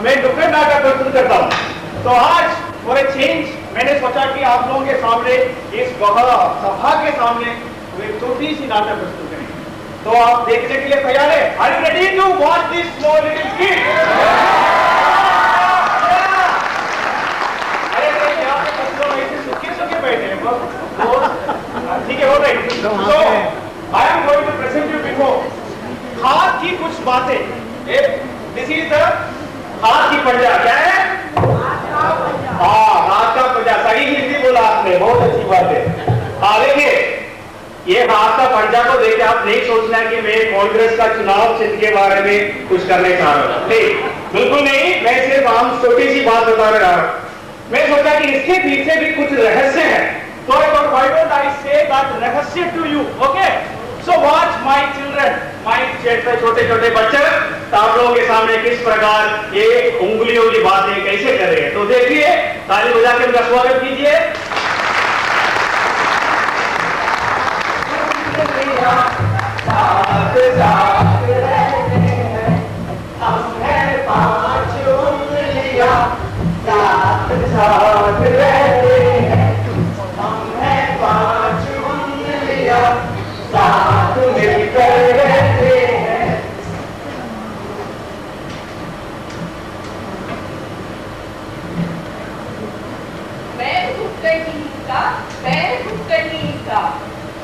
मैं नुक्कड़ नाटक प्रस्तुत करता हूँ। तो आज फॉर ए चेंज मैंने सोचा कि आप लोगों के सामने इस सभा के सामने एक छोटी सी नाटक प्रस्तुत करें। तो आप देखने के लिए तैयार है? Are you ready to watch this small little kid? अरे यहाँ पे कुछ लोग ऐसे सूखे बैठे हैं। ठीक है, हो गई। So I am going to present you before हाथ की कुछ बातें। दिस इज द हाथ की पंजा। क्या है? हाँ, हाथ का पंजा। सही हिंदी बोला आपने, बहुत अच्छी बात है। हाँ देखिए, ये हाथ का पंजा को देख के आप नहीं सोचना कि मैं कांग्रेस का चुनाव चिन्ह के बारे में कुछ करने चाह रहा हूँ। नहीं, बिल्कुल नहीं। मैं सिर्फ आम छोटी सी बात बता रहा हूँ। मैं सोचा कि इसके पीछे भी कुछ रहस्य है। So why don't I say that रहस्य to you? Okay? So watch my children, my छोटे छोटे बच्चे आप लोगों के सामने किस प्रकार ये उंगलियों की बातें कैसे कर रहे हैं। तो देखिए, ताली बजा के उनका स्वागत कीजिए।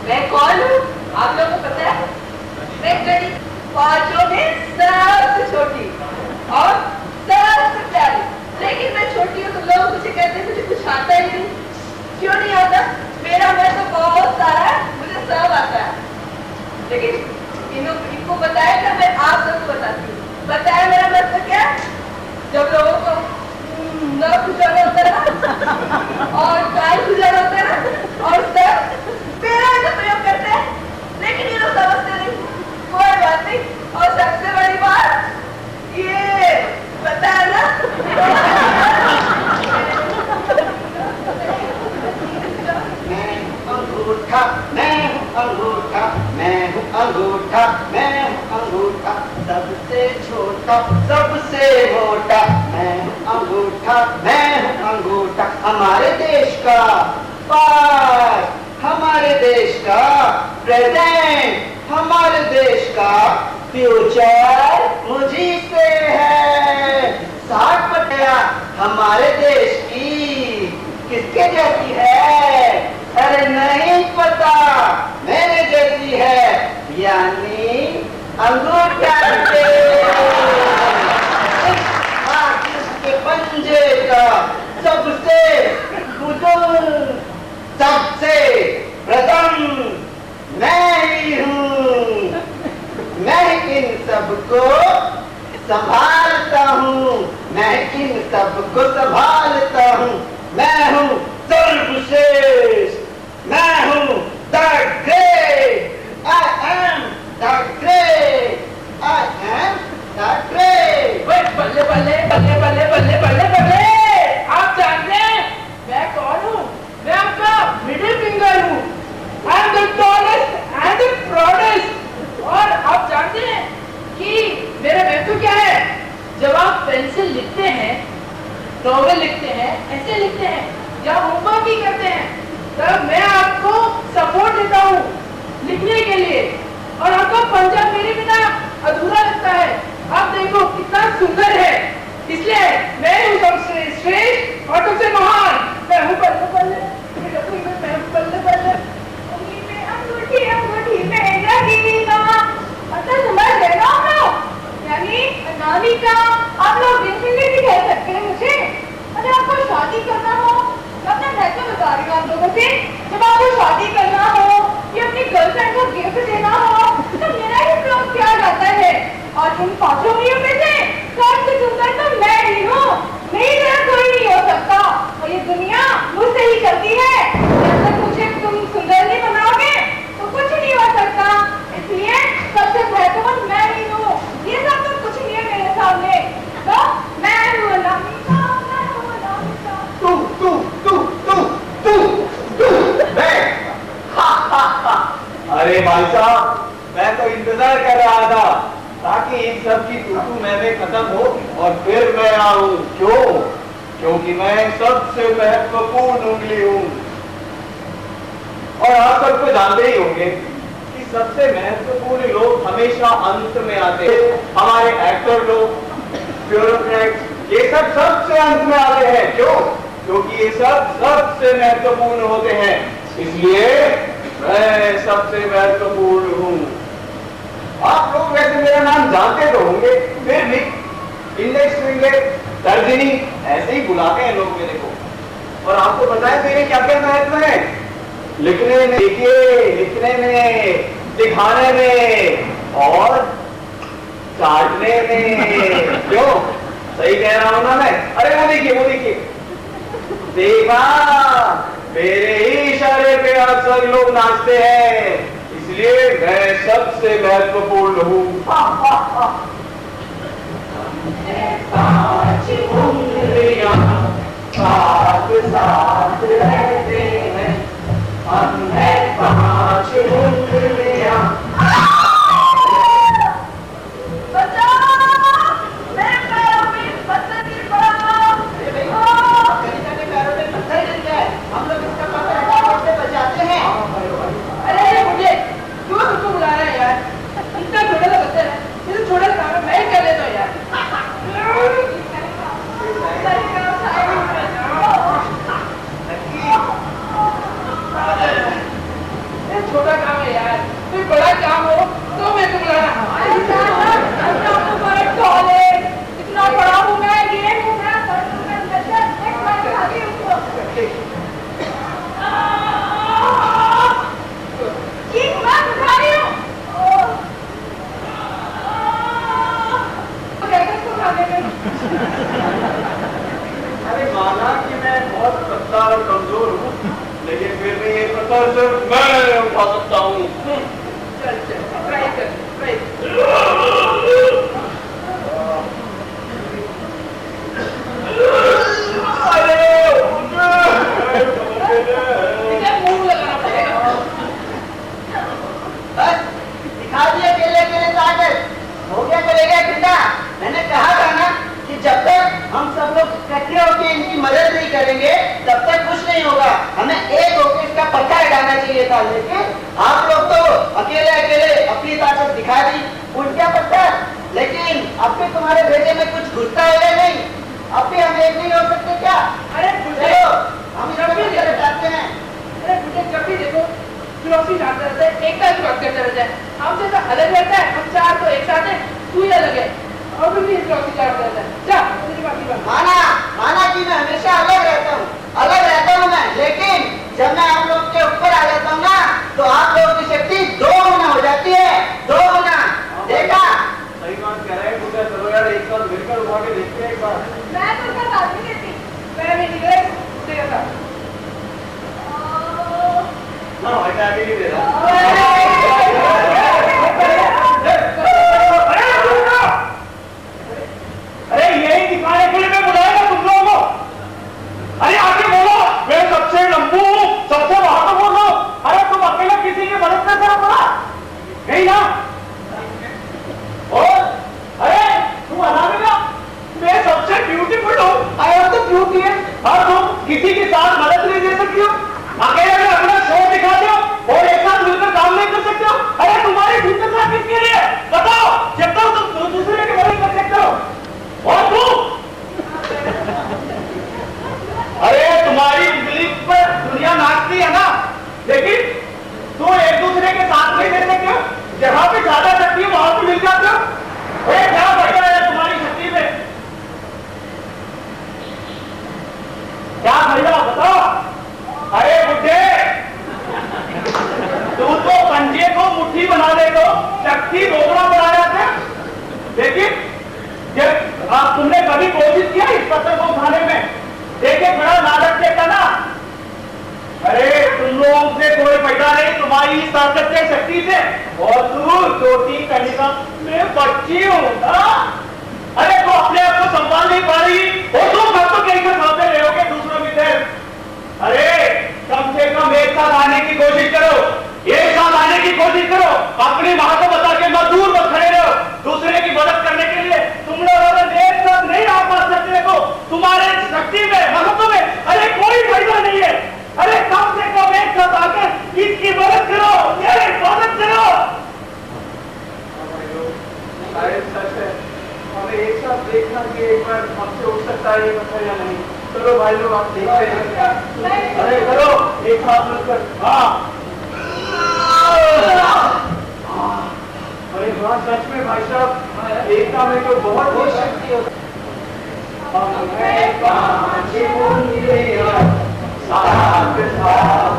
मैं कौन हूँ आप लोगों को पता है? मैं गणित पांचों में सबसे छोटी और सबसे प्यारी। लेकिन मैं छोटी हूँ तो लोग मुझे कहते हैं मुझे कुछ आता ही नहीं। क्यों नहीं आता? मेरा मन तो बहुत सारा है, मुझे सब आता है। लेकिन इनको बताया क्या? मैं आप सबको बताती हूँ। बताया मेरा मतलब क्या? जब लोगों को न खुजाना होता है ना और काल खुजाना होता है ना और सब मेरा ऐसा प्रयोग करते हैं। लेकिन ये लोग समझते नहीं। कोई बात नहीं। और सबसे बड़ी बात ये पता है ना मैं अंगूठा, मैं हूँ अंगूठा, मैं हूँ अंगूठा, मैं हूँ अंगूठा, सबसे छोटा सबसे मोटा, मैं हूँ अंगूठा, मैं हूँ अंगूठा। हमारे देश का पास, हमारे देश का प्रेजेंट, हमारे देश का फ्यूचर मुझी से है। 60% हमारे देश की किसके जैसी है? अरे नहीं पता, मेरे जैसी है, यानी अंगूठा के पंजे का सबसे बुजुर्ग, सबसे प्रथम मैं ही हूँ। मैं इन सबको संभालता हूँ, मैं इन सबको संभालता हूँ। मैं हूँ सर्वश्रेष्ठ, मैं हूँ the great, I am the great, I am the great। बल्ले बल्ले बल्ले बल्ले बल्ले बल्ले बल्ले। आप जानते हैं मैं कौन हूँ? मैं आपका मिडिल फिंगर हूँ। I am the tallest and the proudest। और आप जानते हैं कि मेरा महत्व क्या है? जब आप पेंसिल लिखते हैं, नॉवेल लिखते हैं, ऐसे लिखते हैं या होमवर्क ही करते हैं, तब मैं आपको सपोर्ट देता हूँ लिखने के लिए। और आपका पंजा मेरे बिना अधूरा लगता है। आप देखो कितना सुंदर है। इसलिए मैं हूँ सबसे श्रेष्ठ और सबसे महान। मैं हूँ बल्ले बल्ले, मैं हूँ बल्ले बल्ले। उंगली में अंगूठी, अंगूठी में रहीना। अच्छा समझ गए ना आप लोग? यानी अनामिका। आप लोग जिंदगी भी कह सकते हैं मुझे। अगर आपको शादी करना हो, मैं अपना महत्व बता रही हूँ आप लोगों से। जब आपको शादी करना हो या अपनी गर्लफ्रेंड को गिफ्ट देना हो तो मेरा ही प्रयोग किया जाता है। और इन पांचों उंगलियों में से सबसे सुंदर तो मैं ही हूँ। मेरी तरह कोई नहीं हो सकता और ये दुनिया मुझसे ही चलती है। जब तक मुझे तुम सुंदर नहीं बनाओगे तो कुछ नहीं हो सकता। इसलिए सबसे महत्वपूर्ण मैं ही हूँ। ये सब तो कुछ नहीं है मेरे सामने। तो मैं हूँ अनामिका, मैं हूँ अनामिका। मैं अरे भाई साहब, मैं तो इंतजार कर रहा था ताकि इन सब की तू मैं खत्म हो रहा हूँ। क्यों? क्योंकि मैं सबसे महत्वपूर्ण उंगली हूँ। और आप सबको जानते ही होंगे कि सबसे महत्वपूर्ण लोग हमेशा अंत में आते हैं। हमारे एक्टर लोग, ब्यूरोक्रेट्स, ये सब सबसे अंत में आते हैं। क्यों? क्योंकि ये सब सबसे महत्वपूर्ण होते हैं। इसलिए मैं सबसे महत्वपूर्ण हूँ। आप लोग वैसे मेरा नाम जानते तो होंगे, फिर भी इंडेक्स फिंगर, तर्जनी ऐसे ही बुलाते हैं लोग मेरे को। और आपको पता है मेरे क्या क्या महत्व है? लिखने में, लिखने में, दिखाने में और चाटने में। क्यों? सही कह रहा हूं ना मैं? अरे वो देखिए, देखा, मेरे ही इशारे पे आप सब लोग नाचते हैं। इसलिए मैं सबसे महत्वपूर्ण हूँ। पांच उंगलियां साथ साथ रहते हैं, हम हैं पांच उंगलियां। हम लोग इसका पता हटा के बचाते हैं। अरे मुझे क्यों तुमको बुला रहे हैं यार? इतना छोटा सा बच्चा है, ये तो छोटा सा काम है, मैं ही कर लेता हूँ यार। ये छोटा काम है यार, कोई बड़ा काम हो तो मैं तुम बुलाना। इतना बड़ा हूँ मैं, ये हूँ मैं, अरे माना कि मैं बहुत पतला और कमजोर हूँ, लेकिन फिर भी ये पत्थर सिर्फ मैं उठा सकता हूँ। चल ट्राई कर, ट्राई। दिखा दिया केले ताकत, हो गया करेगा ठंडा। मैंने कहा था ना कि जब तक हम सब लोग इकट्ठे होकर इनकी मदद नहीं करेंगे तब तक कुछ नहीं होगा। हमें एक होकर इसका पत्ता हटाना चाहिए था, लेकिन आप लोग तो अकेले अपनी ताकत दिखा दी, उनका पत्ता। लेकिन अब भी तुम्हारे भेजे में कुछ घुसता है नहीं? अब भी हम एक नहीं हो सकते क्या? अरे हम जब भी हटाते हैं। अरे मुझे जब भी देखो फिलोसफी जानते रहते हैं, एकता की बात करते रहते हैं। हमसे तो अलग रहता है, हम चार तो एक साथ हैं, तू ही अलग है और फिर भी फिलोसफी जानते रहता है। जा मेरी बात माना कि मैं हमेशा अलग रहता हूँ मैं, लेकिन जब मैं आप लोग के ऊपर आ जाता हूँ ना तो आप लोगों की शक्ति 2 गुना हो जाती है, 2 गुना। देखा? सही बात कह रहे हैं। चलो यार एक साथ मिलकर उठा के देखते हैं एक बार। मैं तो उसका साथ नहीं देती, मैं भी निकले उसके साथ। हाँ मैं आगे नहीं दे रहा। अरे यही दिखाने के लिए मैं बुलाएगा तुम लोगों को। अरे आगे बोलो, मैं सबसे लंबू हूँ, सबसे महत्वपूर्ण हूँ। अरे तुम अकेले किसी की मदद कर सकते हो नहीं ना? और अरे तुम अनामिका, मैं सबसे ब्यूटीफुल हूँ। आई एम द ब्यूटी है। और तुम किसी के साथ मदद नहीं दे सकती हो, अकेले में अपना शो दिखाते हो और एक साथ मिलकर काम नहीं कर सकते हो। अरे तुम्हारी फ्यूचर का किसके लिए बताओ? जब तक तुम दूसरे की मदद कर सकते हो। और तुम अरे तुम्हारी उंगली पर दुनिया नाचती है ना, लेकिन तुम एक दूसरे के साथ नहीं दे सकते हो। जहां पे ज्यादा शक्ति है वहां पे मिल जाते हो। अरे क्या बढ़िया है तुम्हारी शक्ति में, क्या बढ़िया बताओ? अरे बुड्ढे, तू तो पंजे को मुट्ठी बना दे तो शक्ति दोगुना बढ़ा जाते, लेकिन जब आप तुमने कभी कोशिश किया इस पत्थर को उठाने में? देखिए बड़ा नाटक देखा ना। अरे तुम लोगों से कोई फायदा नहीं तुम्हारी इस ताकत से, शक्ति से। और तू छोटी कनिका में बच्ची हूँ ना। अरे तो अपने आप को संभाल नहीं पा रही और तुम घर तो कहीं कर खाते रहोगे दूसरों की तरह। अरे कम से कम एक साथ आने की कोशिश करो, एक साथ आने की कोशिश करो। अपनी मां को बता के मत दूर मत खड़े रहो दूसरे की मदद करने के लिए। तुम लोग अगर एक साथ नहीं आ पा सकते शायद सच है। हमें एक साथ देखना कि एक बार हमसे उठ सकता है ये पत्थर या नहीं। चलो भाई लोग आप देखते हैं। अरे करो एक हाथ मिलकर। हाँ अरे वाह सच में भाई साहब एकता में तो बहुत शक्ति होती है। हमें पांच उंगलियां साथ साथ